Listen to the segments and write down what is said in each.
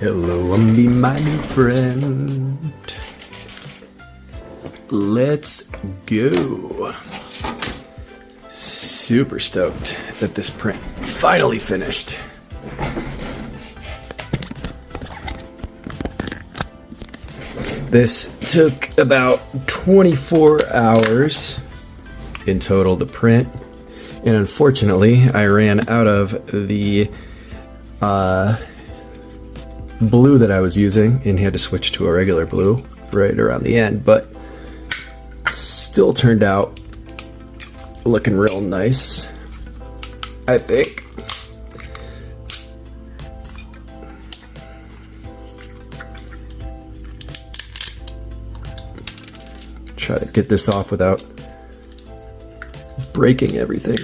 Hello, Umbi, my new friend. Let's go. Super stoked that this print finally finished. This took about 24 hours in total to print, and unfortunately I ran out of the blue that I was using and had to switch to a regular blue right around the end, but still turned out looking real nice, I think. Try to get this off without breaking everything.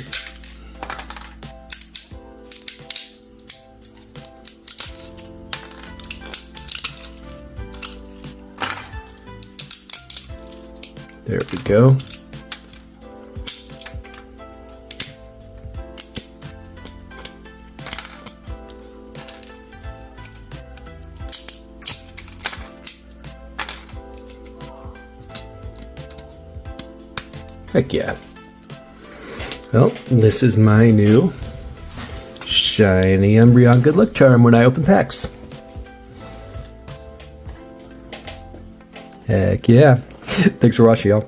There we go. Heck yeah. Well, this is my new shiny Umbreon Good Luck Charm when I open packs. Heck yeah. Thanks for watching, y'all.